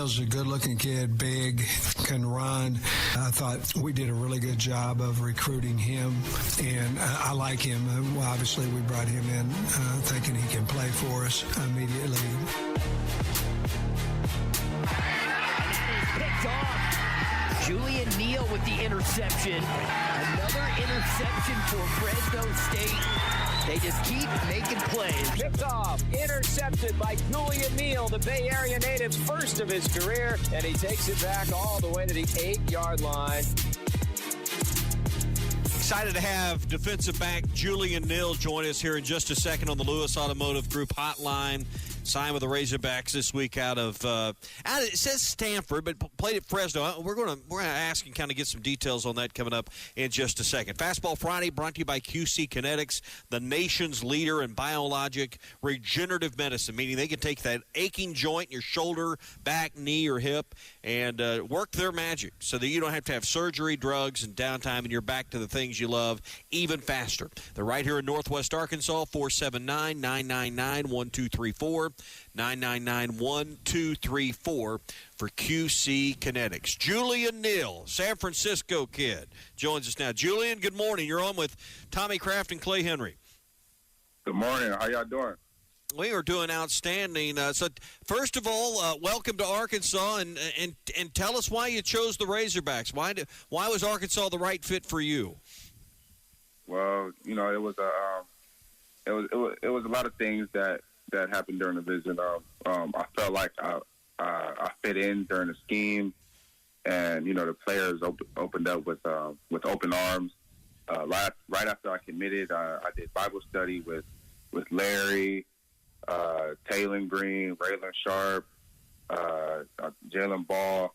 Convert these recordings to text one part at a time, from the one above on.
Neal's a good-looking kid, big, can run. I thought we did a really good job of recruiting him, and I like him. Well, obviously, we brought him in thinking he can play for us immediately. Picked off. Julian Neal with the interception. Another interception for Fresno State. They just keep making plays. Picked off, intercepted by Julian Neal, the Bay Area native's first of his career, and he takes it back all the way to the 8-yard line. Excited to have defensive back Julian Neal join us here in just a second on the Lewis Automotive Group hotline. Signed with the Razorbacks this week out of it says Stanford, but played at Fresno. We're going to ask and kind of get some details on that coming up in just a second. Fastball Friday brought to you by QC Kinetics, the nation's leader in biologic regenerative medicine, meaning they can take that aching joint in your shoulder, back, knee, or hip and work their magic so that you don't have to have surgery, drugs, and downtime, and you're back to the things you love even faster. They're right here in Northwest Arkansas, 479-999-1234. 999-1234 for QC Kinetics. Julian Neal, San Francisco kid, joins us now. Julian, good morning. You're on with Tommy Kraft and Clay Henry. Good morning. How y'all doing? We are doing outstanding. So, first of all, welcome to Arkansas, and tell us why you chose the Razorbacks. Why was Arkansas the right fit for you? Well, it was a lot of things that happened during the visit. I felt like I fit in during the scheme, and the players opened up with open arms. Right after I committed, I did Bible study with Larry, Taylon Green, Raylan Sharp, Jalen Ball,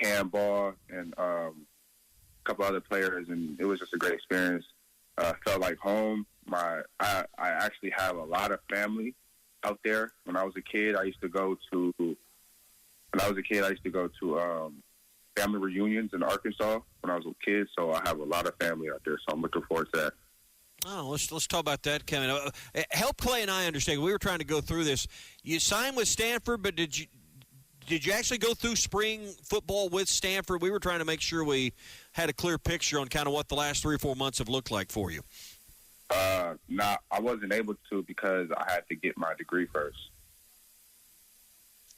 Cam Ball, and a couple other players, and it was just a great experience. Felt like home. I actually have a lot of family out there. When I was a kid, I used to go to family reunions in Arkansas when I was a kid. So I have a lot of family out there. So I'm looking forward to that. Oh, let's talk about that, Kevin. Help Clay and I understand. We were trying to go through this. You signed with Stanford, but did you actually go through spring football with Stanford? We were trying to make sure we had a clear picture on kind of what the last 3 or 4 months have looked like for you. No, I wasn't able to because I had to get my degree first.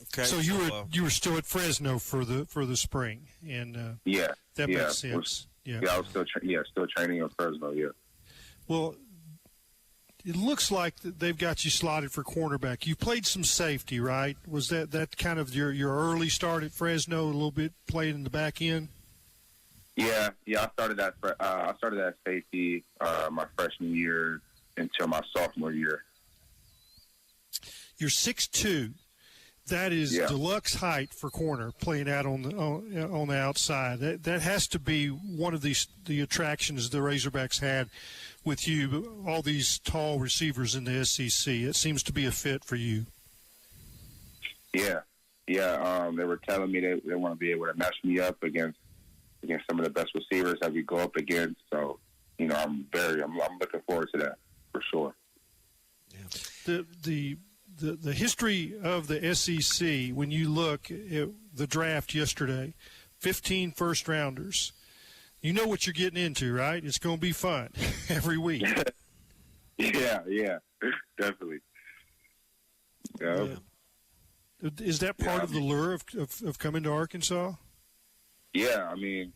Okay. So you were still at Fresno for the spring, and that makes sense. I was still training in Fresno. Yeah. Well, it looks like they've got you slotted for cornerback. You played some safety, right? Was that kind of your early start at Fresno? A little bit played in the back end. Yeah. I started at safety my freshman year until my sophomore year. You're 6'2". That is deluxe height for corner, playing out on the outside. That has to be one of the attractions the Razorbacks had with you. All these tall receivers in the SEC. It seems to be a fit for you. Yeah. They were telling me they want to be able to match me up against some of the best receivers that we go up against. So, I'm looking forward to that for sure. Yeah. The history of the SEC, when you look at the draft yesterday, 15 first-rounders, you know what you're getting into, right? It's going to be fun every week. Yeah, definitely. Yeah. Is that part of the lure of coming to Arkansas? Yeah, I mean,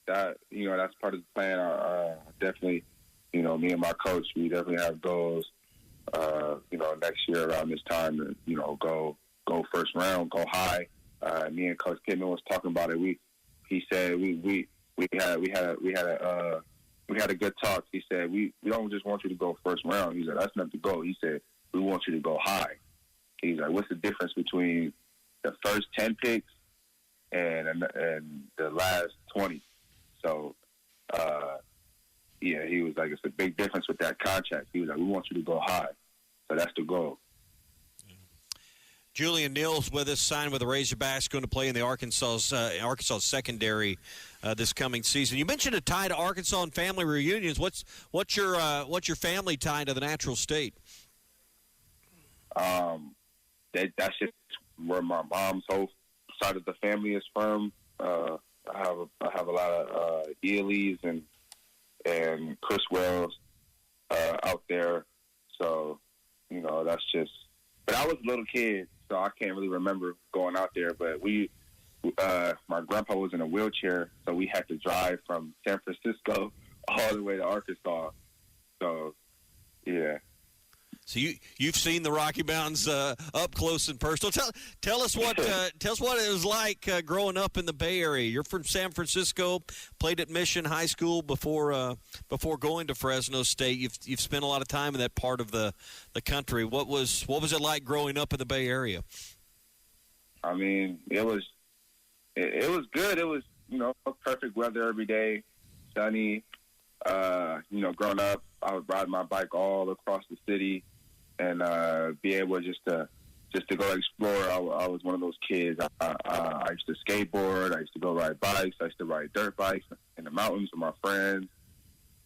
that's part of the plan. Definitely, me and my coach, we definitely have goals. Next year around this time to go first round, go high. Me and Coach Pittman was talking about it. He said we had a good talk. He said we don't just want you to go first round. He said that's not the goal. He said we want you to go high. He's like, what's the difference between the first 10 picks and the last 20? So he was like, it's a big difference with that contract. He was like, we want you to go high. So that's the goal. Julian Neal's with us, signed with the Razorbacks, going to play in the Arkansas secondary this coming season. You mentioned a tie to Arkansas and family reunions. What's your family tie to the Natural State? That's just where my mom's whole side of the family is from. I have a lot of Ealeys and Criswells out there. So, that's just. But I was a little kid, so I can't really remember going out there. But my grandpa was in a wheelchair, so we had to drive from San Francisco all the way to Arkansas. So, yeah. So you've seen the Rocky Mountains up close and personal. Tell us what it was like growing up in the Bay Area. You're from San Francisco, played at Mission High School before going to Fresno State. You've spent a lot of time in that part of the country. What was it like growing up in the Bay Area? I mean, it was good. It was perfect weather every day, sunny. Growing up, I would ride my bike all across the city and be able just to go explore. I was one of those kids. I used to skateboard. I used to go ride bikes. I used to ride dirt bikes in the mountains with my friends.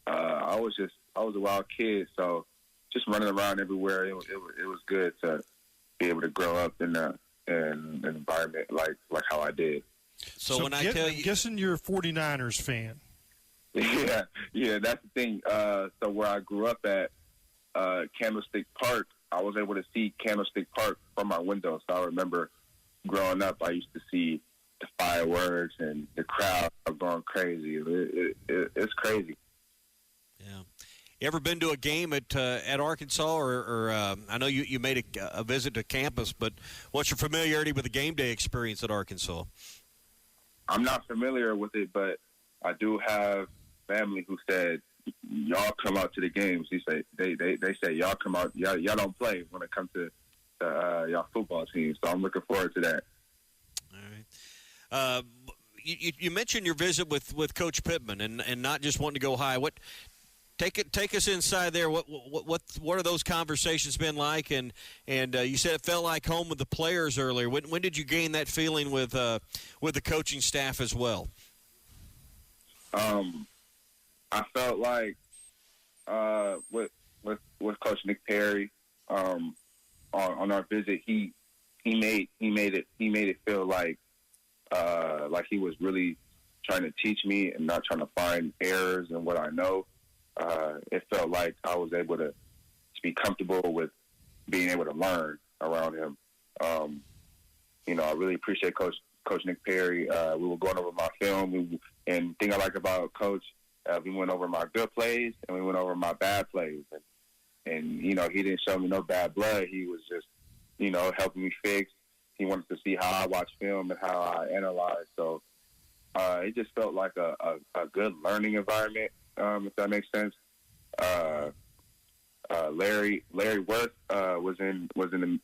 I was a wild kid. So just running around everywhere. It was good to be able to grow up in an environment like how I did. So when I tell you, I'm guessing you're a 49ers fan. Yeah, that's the thing. So where I grew up at, Candlestick Park, I was able to see Candlestick Park from my window. So I remember growing up, I used to see the fireworks and the crowd going crazy. It's crazy. Yeah. You ever been to a game at Arkansas, or I know you made a visit to campus, but what's your familiarity with the game day experience at Arkansas? I'm not familiar with it, but I do have family who said, y'all come out to the games. They say y'all come out. Y'all don't play when it comes to y'all football team. So I'm looking forward to that. All right. You mentioned your visit with Coach Pittman and not just wanting to go high. Take us inside there. What are those conversations been like? And you said it felt like home with the players earlier. When did you gain that feeling with the coaching staff as well? I felt like with Coach Nick Perry on our visit, he made it feel like he was really trying to teach me and not trying to find errors in what I know. It felt like I was able to be comfortable with being able to learn around him. I really appreciate Coach Nick Perry. We were going over my film, and the thing I like about Coach, we went over my good plays and we went over my bad plays. And he didn't show me no bad blood. He was just, helping me fix. He wanted to see how I watch film and how I analyze. So it just felt like a good learning environment, if that makes sense. Larry Worth was in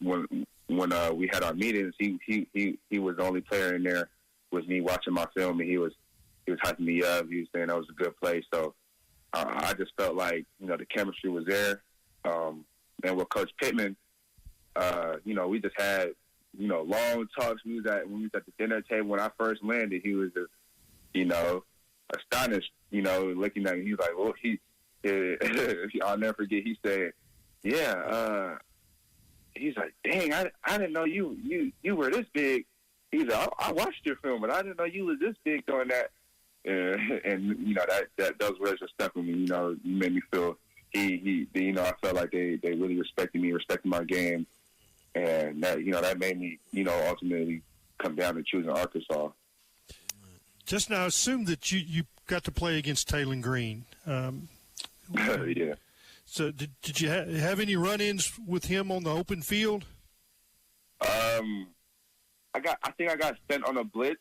when we had our meetings. He was the only player in there with me watching my film, and he was hyping me up. He was saying that was a good play. So I just felt like the chemistry was there. And with Coach Pittman, we just had long talks. When we was at the dinner table when I first landed, he was just astonished. Looking at me, he was like, "Well, I'll never forget." He said, "Yeah." He's like, "Dang, I didn't know you were this big." He's like, "I watched your film, but I didn't know you was this big doing that." And that those words just stuck with me. You made me feel I felt like they really respected me, respected my game, and that made me ultimately come down to choosing Arkansas. Just now, assume that you got to play against Taylor Green. Yeah. So did you have any run-ins with him on the open field? I think I got sent on a blitz.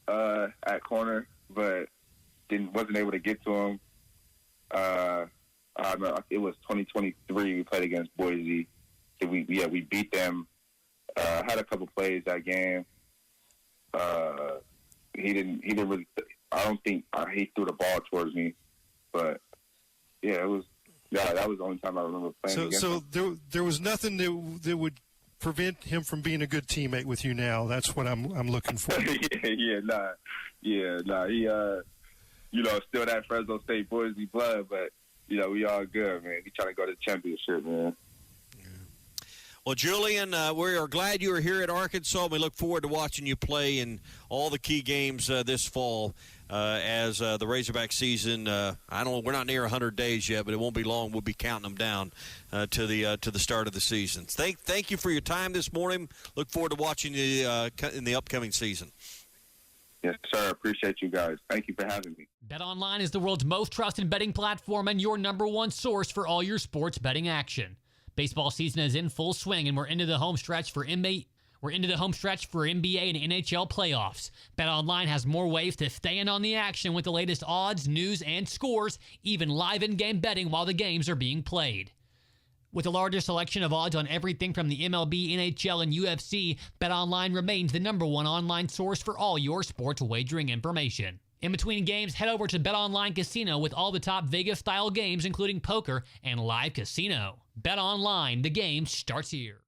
At corner, but wasn't able to get to him. It was 2023. We played against Boise. We beat them. Had a couple plays that game. He didn't really. I don't think he threw the ball towards me, but it was. Yeah, that was the only time I remember playing against him. So there was nothing that would prevent him from being a good teammate with you now. That's what I'm looking for. Nah. He still that Fresno State Boise blood, but we all good, man. He trying to go to the championship, man. Well, Julian, we are glad you are here at Arkansas. We look forward to watching you play in all the key games this fall as the Razorback season. We're not near 100 days yet, but it won't be long. We'll be counting them down to the start of the season. Thank you for your time this morning. Look forward to watching you in the upcoming season. Yes, sir. I appreciate you guys. Thank you for having me. BetOnline is the world's most trusted betting platform and your number one source for all your sports betting action. Baseball season is in full swing, and we're into the home stretch for NBA and NHL playoffs. BetOnline has more ways to stay in on the action with the latest odds, news, and scores, even live in-game betting while the games are being played. With the largest selection of odds on everything from the MLB, NHL, and UFC, BetOnline remains the number one online source for all your sports wagering information. In between games, head over to BetOnline Casino with all the top Vegas-style games, including poker and live casino. BetOnline, the game starts here.